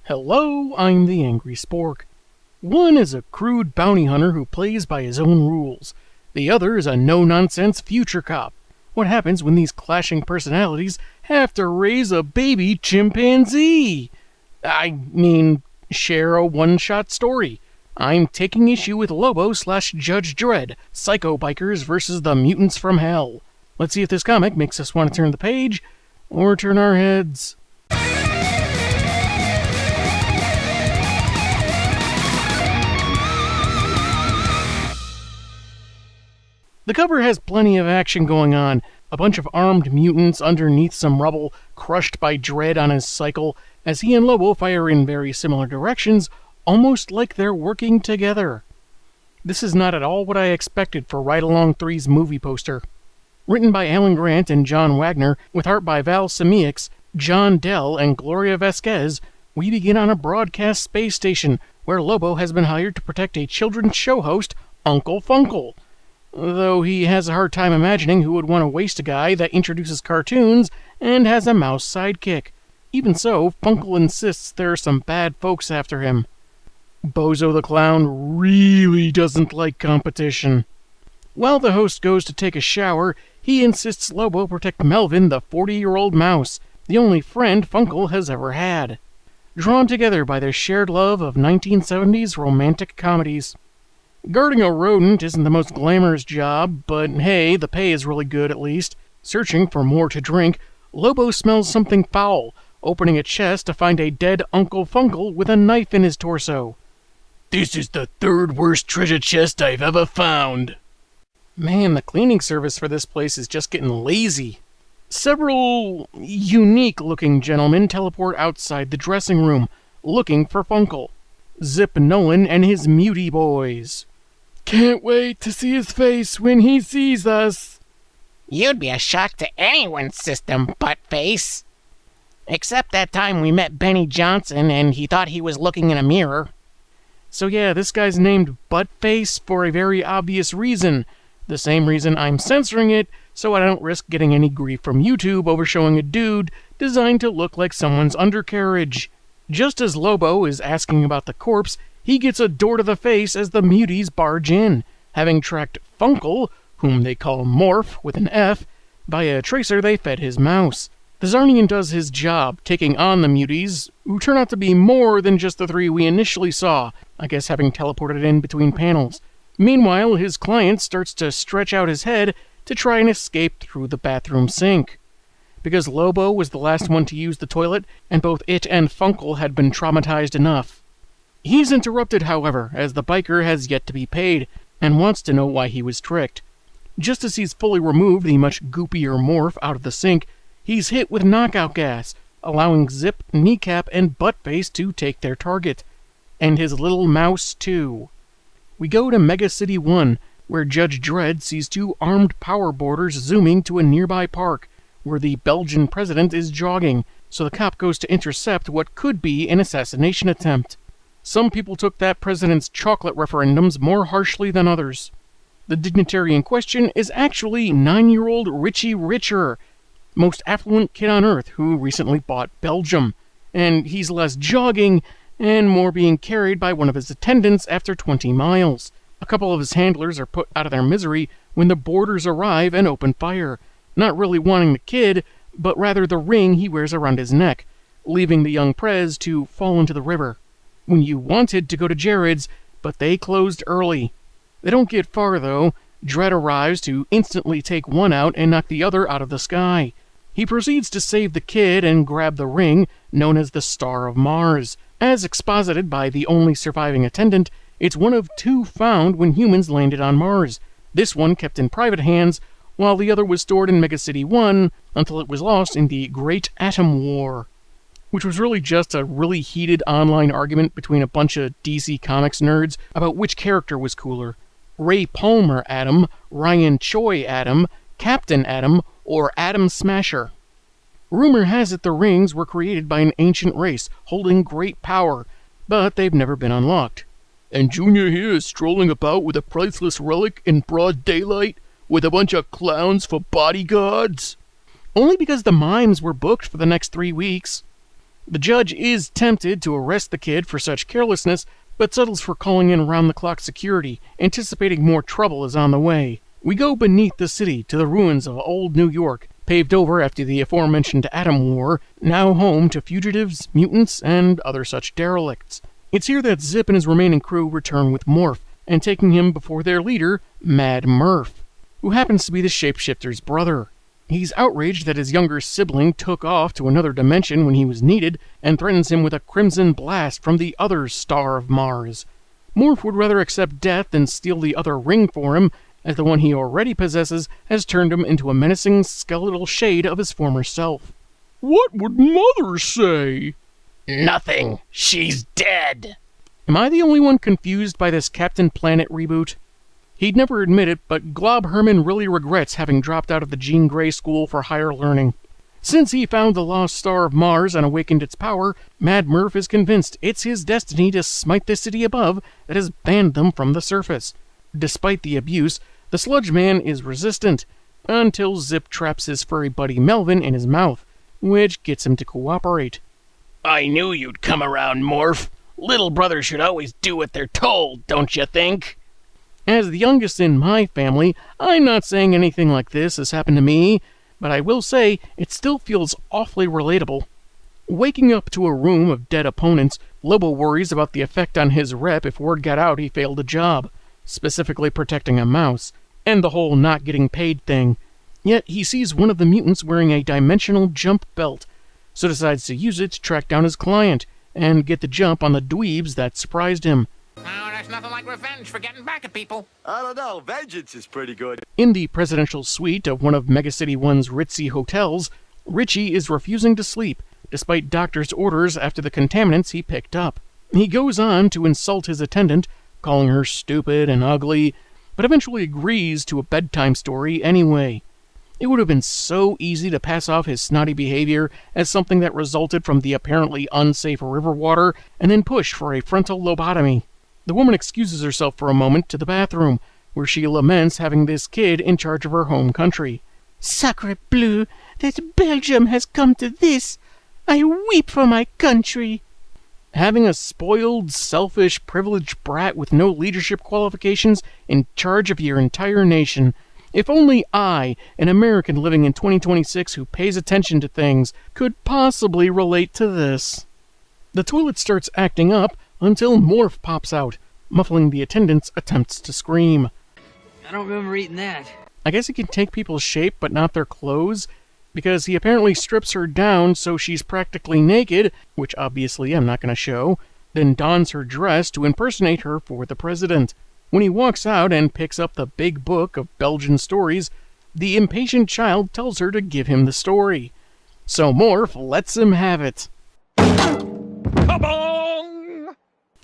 Hello, I'm the Angry Spork. One is a crude bounty hunter who plays by his own rules. The other is a no-nonsense future cop. What happens when these clashing personalities have to raise a baby chimpanzee? Share a one-shot story. I'm taking issue with Lobo / Judge Dredd, Psycho Bikers versus the Mutants from Hell. Let's see if this comic makes us want to turn the page, or turn our heads. The cover has plenty of action going on. A bunch of armed mutants underneath some rubble, crushed by Dredd on his cycle, as he and Lobo fire in very similar directions, almost like they're working together. This is not at all what I expected for Ride Along 3's movie poster. Written by Alan Grant and John Wagner, with art by Val Semeiks, John Dell, and Gloria Vasquez, we begin on a broadcast space station, where Lobo has been hired to protect a children's show host, Uncle Funkle. Though he has a hard time imagining who would want to waste a guy that introduces cartoons and has a mouse sidekick. Even so, Funkle insists there are some bad folks after him. Bozo the Clown really doesn't like competition. While the host goes to take a shower, he insists Lobo protect Melvin, the 40-year-old mouse, the only friend Funkle has ever had. Drawn together by their shared love of 1970s romantic comedies. Guarding a rodent isn't the most glamorous job, but hey, the pay is really good at least. Searching for more to drink, Lobo smells something foul, opening a chest to find a dead Uncle Funkle with a knife in his torso. "This is the third worst treasure chest I've ever found." Man, the cleaning service for this place is just getting lazy. Several unique-looking gentlemen teleport outside the dressing room, looking for Funkle. Zip Nolan and his mutie boys. "Can't wait to see his face when he sees us." "You'd be a shock to anyone's system, buttface. Except that time we met Benny Johnson and he thought he was looking in a mirror." So yeah, this guy's named Buttface for a very obvious reason. The same reason I'm censoring it, so I don't risk getting any grief from YouTube over showing a dude designed to look like someone's undercarriage. Just as Lobo is asking about the corpse, he gets a door to the face as the muties barge in, having tracked Funkle, whom they call Morph with an F, by a tracer they fed his mouse. The Zarnian does his job, taking on the muties, who turn out to be more than just the three we initially saw, I guess having teleported in between panels. Meanwhile, his client starts to stretch out his head to try and escape through the bathroom sink. Because Lobo was the last one to use the toilet, and both it and Funkle had been traumatized enough. He's interrupted, however, as the biker has yet to be paid, and wants to know why he was tricked. Just as he's fully removed the much goopier Morph out of the sink, he's hit with knockout gas, allowing Zip, Kneecap, and Buttface to take their target. And his little mouse, too. We go to Mega City 1, where Judge Dredd sees two armed power boarders zooming to a nearby park, where the Belgian president is jogging, so the cop goes to intercept what could be an assassination attempt. Some people took that president's chocolate referendums more harshly than others. The dignitary in question is actually 9-year-old Richie Richer, most affluent kid on Earth who recently bought Belgium, and he's less jogging and more being carried by one of his attendants after 20 miles. A couple of his handlers are put out of their misery when the boarders arrive and open fire, not really wanting the kid, but rather the ring he wears around his neck, leaving the young prez to fall into the river. When you wanted to go to Jared's, but they closed early. They don't get far, though. Dredd arrives to instantly take one out and knock the other out of the sky. He proceeds to save the kid and grab the ring, known as the Star of Mars. As exposited by the only surviving attendant, it's one of two found when humans landed on Mars. This one kept in private hands, while the other was stored in Mega City 1 until it was lost in the Great Atom War, which was really just a really heated online argument between a bunch of DC Comics nerds about which character was cooler. Ray Palmer Atom, Ryan Choi Atom, Captain Atom, or Atom Smasher. Rumor has it the rings were created by an ancient race holding great power, but they've never been unlocked. And Junior here is strolling about with a priceless relic in broad daylight with a bunch of clowns for bodyguards? Only because the mimes were booked for the next 3 weeks. The judge is tempted to arrest the kid for such carelessness, but settles for calling in round-the-clock security, anticipating more trouble is on the way. We go beneath the city to the ruins of old New York, paved over after the aforementioned Atom War, now home to fugitives, mutants, and other such derelicts. It's here that Zip and his remaining crew return with Morph, and taking him before their leader, Mad Murph, who happens to be the shapeshifter's brother. He's outraged that his younger sibling took off to another dimension when he was needed, and threatens him with a crimson blast from the other star of Mars. Morph would rather accept death than steal the other ring for him, as the one he already possesses has turned him into a menacing skeletal shade of his former self. What would Mother say? Nothing. She's dead. Am I the only one confused by this Captain Planet reboot? He'd never admit it, but Glob Herman really regrets having dropped out of the Jean Grey School for Higher Learning. Since he found the lost star of Mars and awakened its power, Mad Murph is convinced it's his destiny to smite the city above that has banned them from the surface. Despite the abuse, the Sludge Man is resistant, until Zip traps his furry buddy Melvin in his mouth, which gets him to cooperate. I knew you'd come around, Morph. Little brothers should always do what they're told, don't you think? As the youngest in my family, I'm not saying anything like this has happened to me, but I will say it still feels awfully relatable. Waking up to a room of dead opponents, Lobo worries about the effect on his rep if word got out he failed a job, specifically protecting a mouse, and the whole not getting paid thing. Yet he sees one of the mutants wearing a dimensional jump belt, so decides to use it to track down his client and get the jump on the dweebs that surprised him. Oh, there's nothing like revenge for getting back at people. I don't know, vengeance is pretty good. In the presidential suite of one of Megacity 1's ritzy hotels, Richie is refusing to sleep, despite doctor's orders after the contaminants he picked up. He goes on to insult his attendant, calling her stupid and ugly, but eventually agrees to a bedtime story anyway. It would have been so easy to pass off his snotty behavior as something that resulted from the apparently unsafe river water and then push for a frontal lobotomy. The woman excuses herself for a moment to the bathroom, where she laments having this kid in charge of her home country. Sacre bleu, that Belgium has come to this! I weep for my country! Having a spoiled, selfish, privileged brat with no leadership qualifications in charge of your entire nation. If only I, an American living in 2026 who pays attention to things, could possibly relate to this. The toilet starts acting up until Morph pops out, muffling the attendant's attempts to scream. I don't remember eating that. I guess he can take people's shape but not their clothes, because he apparently strips her down so she's practically naked, which obviously I'm not going to show, then dons her dress to impersonate her for the president. When he walks out and picks up the big book of Belgian stories, the impatient child tells her to give him the story. So Morph lets him have it.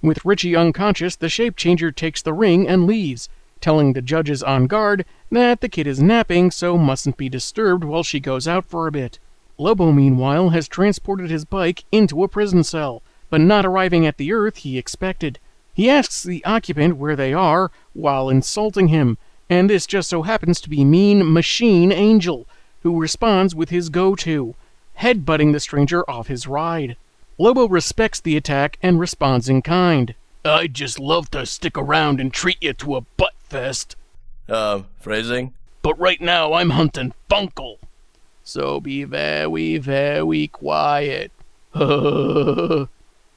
With Richie unconscious, the shape-changer takes the ring and leaves, telling the judges on guard that the kid is napping so mustn't be disturbed while she goes out for a bit. Lobo, meanwhile, has transported his bike into a prison cell, but not arriving at the Earth he expected. He asks the occupant where they are while insulting him, and this just so happens to be Mean Machine Angel, who responds with his go-to, headbutting the stranger off his ride. Lobo respects the attack and responds in kind. I'd just love to stick around and treat you to a butt fest. Phrasing? But right now I'm hunting Funkle. So be very, very quiet.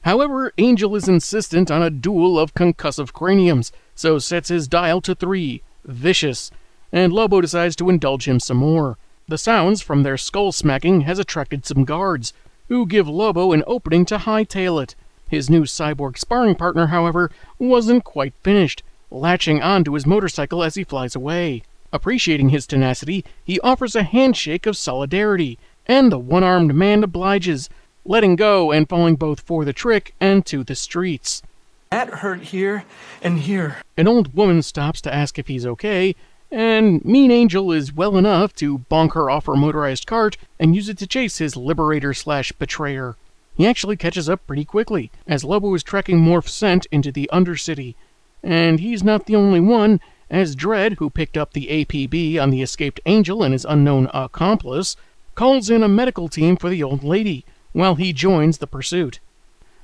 However, Angel is insistent on a duel of concussive craniums, so sets his dial to 3, vicious, and Lobo decides to indulge him some more. The sounds from their skull smacking has attracted some guards, who give Lobo an opening to hightail it. His new cyborg sparring partner, however, wasn't quite finished, latching onto his motorcycle as he flies away. Appreciating his tenacity, he offers a handshake of solidarity, and the one-armed man obliges, letting go and falling both for the trick and to the streets. That hurt here and here. An old woman stops to ask if he's okay, and Mean Angel is well enough to bonk her off her motorized cart and use it to chase his liberator/betrayer. He actually catches up pretty quickly, as Lobo is tracking Morph's scent into the Undercity. And he's not the only one, as Dredd, who picked up the APB on the escaped Angel and his unknown accomplice, calls in a medical team for the old lady, while he joins the pursuit.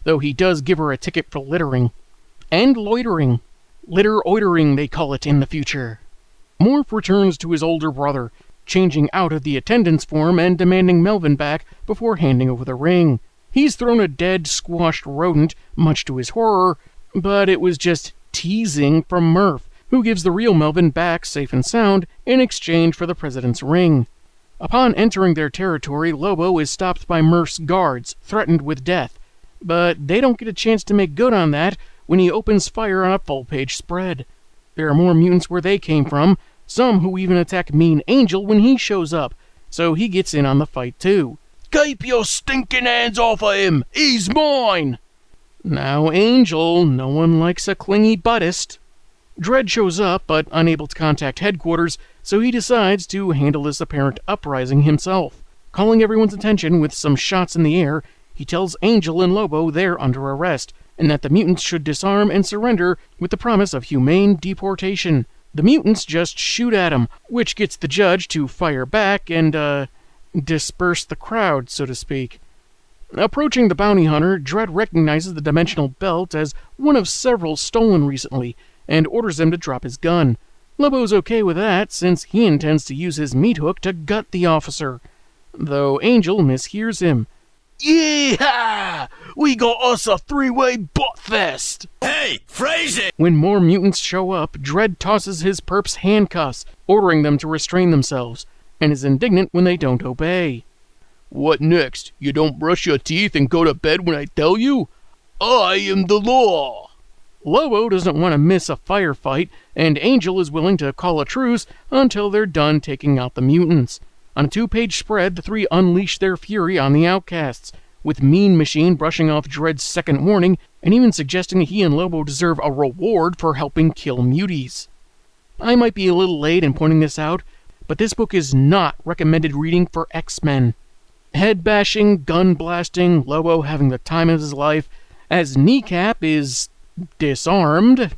Though he does give her a ticket for littering. And loitering. Litter-oitering, they call it in the future. Morph returns to his older brother, changing out of the attendant's form and demanding Melvin back before handing over the ring. He's thrown a dead, squashed rodent, much to his horror, but it was just teasing from Murph, who gives the real Melvin back safe and sound in exchange for the president's ring. Upon entering their territory, Lobo is stopped by Murph's guards, threatened with death, but they don't get a chance to make good on that when he opens fire on a full-page spread. There are more mutants where they came from, some who even attack Mean Angel when he shows up, so he gets in on the fight too. Keep your stinking hands off of him! He's mine! Now Angel, no one likes a clingy buttist. Dredd shows up, but unable to contact headquarters, so he decides to handle this apparent uprising himself. Calling everyone's attention with some shots in the air, he tells Angel and Lobo they're under arrest, and that the mutants should disarm and surrender with the promise of humane deportation. The mutants just shoot at him, which gets the judge to fire back and, disperse the crowd, so to speak. Approaching the bounty hunter, Dredd recognizes the dimensional belt as one of several stolen recently, and orders him to drop his gun. Lobo's okay with that, since he intends to use his meat hook to gut the officer, though Angel mishears him. Yeehaw! We got us a three-way butt fest! Hey, phrasing! When more mutants show up, Dredd tosses his perps handcuffs, ordering them to restrain themselves, and is indignant when they don't obey. What next? You don't brush your teeth and go to bed when I tell you? I am the law! Lobo doesn't want to miss a firefight, and Angel is willing to call a truce until they're done taking out the mutants. On a 2-page spread, the three unleash their fury on the outcasts, with Mean Machine brushing off Dredd's second warning and even suggesting that he and Lobo deserve a reward for helping kill muties. I might be a little late in pointing this out, but this book is not recommended reading for X-Men. Head bashing, gun blasting, Lobo having the time of his life, as Kneecap is disarmed.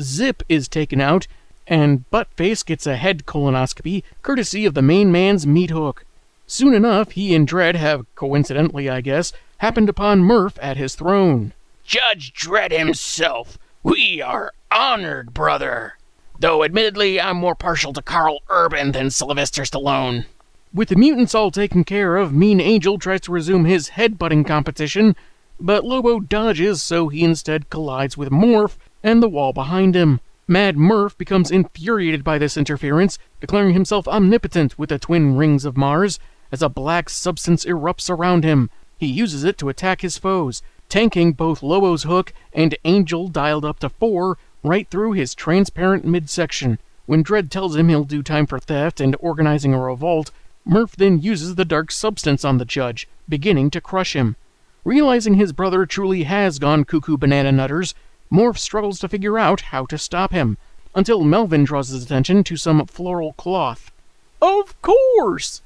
Zip is taken out, and Buttface gets a head colonoscopy courtesy of the main man's meat hook. Soon enough, he and Dredd have, coincidentally I guess, happened upon Murph at his throne. Judge Dredd himself. We are honored, brother. Though admittedly, I'm more partial to Carl Urban than Sylvester Stallone. With the mutants all taken care of, Mean Angel tries to resume his headbutting competition, but Lobo dodges, so he instead collides with Morph and the wall behind him. Mad Murph becomes infuriated by this interference, declaring himself omnipotent with the twin rings of Mars, as a black substance erupts around him. He uses it to attack his foes, tanking both Lobo's hook and Angel dialed up to 4 right through his transparent midsection. When Dredd tells him he'll do time for theft and organizing a revolt, Murph then uses the dark substance on the judge, beginning to crush him. Realizing his brother truly has gone cuckoo banana nutters, Morph struggles to figure out how to stop him, until Melvin draws his attention to some floral cloth. Of course!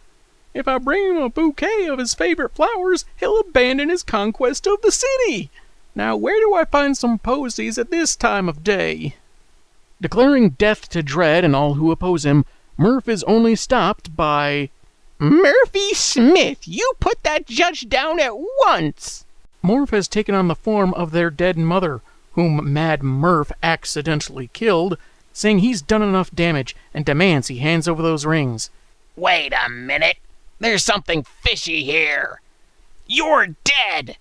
If I bring him a bouquet of his favorite flowers, he'll abandon his conquest of the city. Now where do I find some posies at this time of day? Declaring death to Dredd and all who oppose him, Murph is only stopped by... Murphy Smith, you put that judge down at once! Morph has taken on the form of their dead mother, whom Mad Murph accidentally killed, saying he's done enough damage and demands he hands over those rings. Wait a minute. There's something fishy here. You're dead!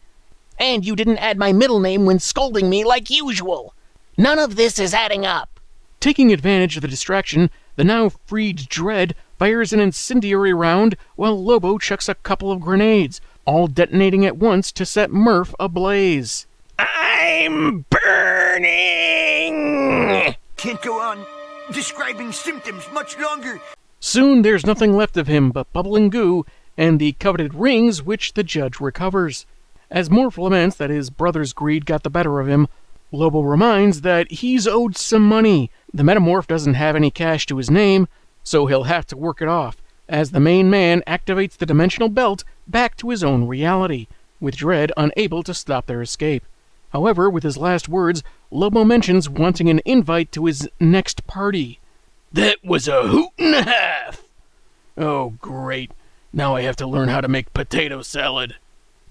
And you didn't add my middle name when scolding me like usual. None of this is adding up. Taking advantage of the distraction, the now freed Dredd fires an incendiary round while Lobo chucks a couple of grenades, all detonating at once to set Murph ablaze. I'm burning! Can't go on describing symptoms much longer. Soon there's nothing left of him but bubbling goo and the coveted rings which the judge recovers. As Morph laments that his brother's greed got the better of him, Lobo reminds that he's owed some money. The Metamorph doesn't have any cash to his name, so he'll have to work it off, as the main man activates the dimensional belt back to his own reality, with Dredd unable to stop their escape. However, with his last words, Lobo mentions wanting an invite to his next party. That was a hoot and a half! Oh, great. Now I have to learn how to make potato salad.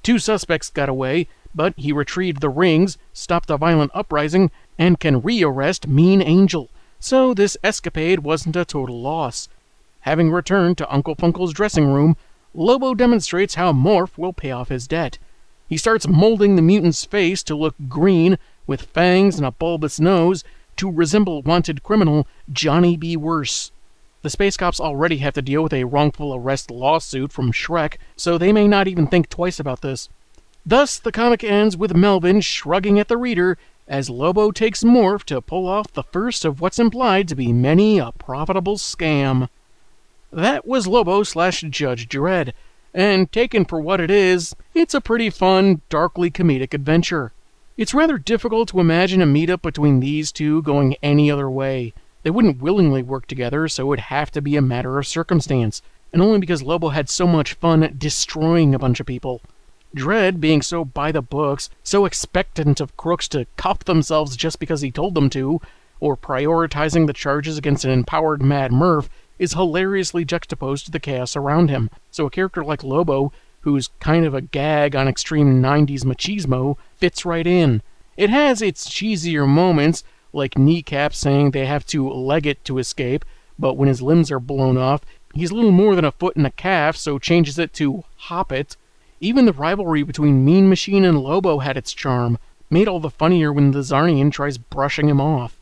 2 suspects got away, but he retrieved the rings, stopped a violent uprising, and can rearrest Mean Angel. So this escapade wasn't a total loss. Having returned to Uncle Funkle's dressing room, Lobo demonstrates how Morph will pay off his debt. He starts molding the mutant's face to look green, with fangs and a bulbous nose, to resemble wanted criminal Johnny B. Worse. The Space Cops already have to deal with a wrongful arrest lawsuit from Shrek, so they may not even think twice about this. Thus, the comic ends with Melvin shrugging at the reader as Lobo takes Morph to pull off the first of what's implied to be many a profitable scam. That was Lobo/Judge Dredd, and taken for what it is, it's a pretty fun, darkly comedic adventure. It's rather difficult to imagine a meetup between these two going any other way. They wouldn't willingly work together, so it would have to be a matter of circumstance, and only because Lobo had so much fun destroying a bunch of people. Dredd, being so by the books, so expectant of crooks to cuff themselves just because he told them to, or prioritizing the charges against an empowered Mad Murph, is hilariously juxtaposed to the chaos around him. So a character like Lobo, who's kind of a gag on extreme 90s machismo, fits right in. It has its cheesier moments, like Kneecap saying they have to leg it to escape, but when his limbs are blown off, he's little more than a foot and a calf, so changes it to hop it. Even the rivalry between Mean Machine and Lobo had its charm, made all the funnier when the Zarnian tries brushing him off.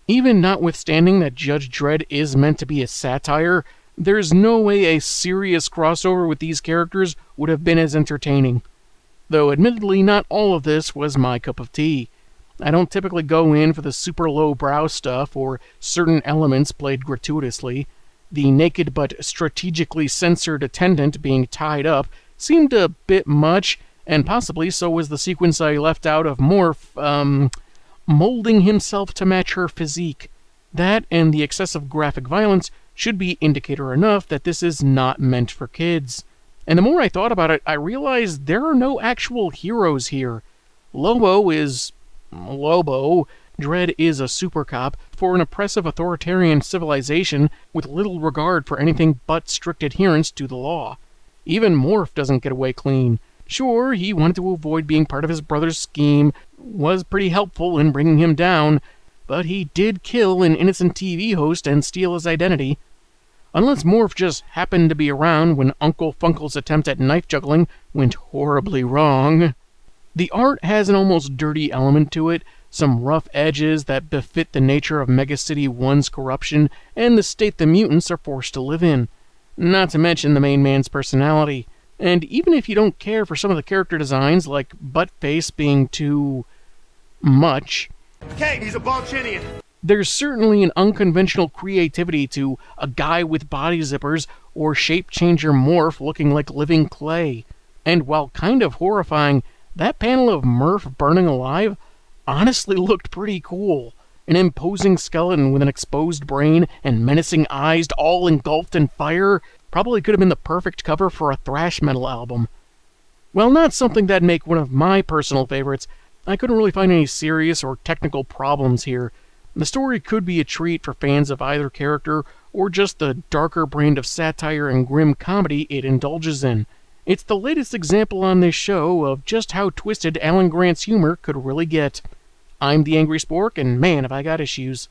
Even notwithstanding that Judge Dredd is meant to be a satire, there's no way a serious crossover with these characters would have been as entertaining. Though admittedly not all of this was my cup of tea. I don't typically go in for the super low-brow stuff or certain elements played gratuitously. The naked but strategically censored attendant being tied up seemed a bit much, and possibly so was the sequence I left out of Morph, molding himself to match her physique. That and the excessive graphic violence should be indicator enough that this is not meant for kids. And the more I thought about it, I realized there are no actual heroes here. Lobo is Lobo. Dredd is a super cop for an oppressive authoritarian civilization with little regard for anything but strict adherence to the law. Even Morph doesn't get away clean. Sure, he wanted to avoid being part of his brother's scheme, was pretty helpful in bringing him down, but he did kill an innocent TV host and steal his identity. Unless Morph just happened to be around when Uncle Funkle's attempt at knife juggling went horribly wrong. The art has an almost dirty element to it, some rough edges that befit the nature of Megacity 1's corruption and the state the mutants are forced to live in. Not to mention the main man's personality. And even if you don't care for some of the character designs, like Buttface being too much, Okay, he's a Balchinian. there's certainly an unconventional creativity to a guy with body zippers or shape-changer Morph looking like living clay. And while kind of horrifying, that panel of Murph burning alive honestly looked pretty cool. An imposing skeleton with an exposed brain and menacing eyes all engulfed in fire probably could have been the perfect cover for a thrash metal album. While not something that'd make one of my personal favorites, I couldn't really find any serious or technical problems here. The story could be a treat for fans of either character, or just the darker brand of satire and grim comedy it indulges in. It's the latest example on this show of just how twisted Alan Grant's humor could really get. I'm the Angry Spork, and man, have I got issues.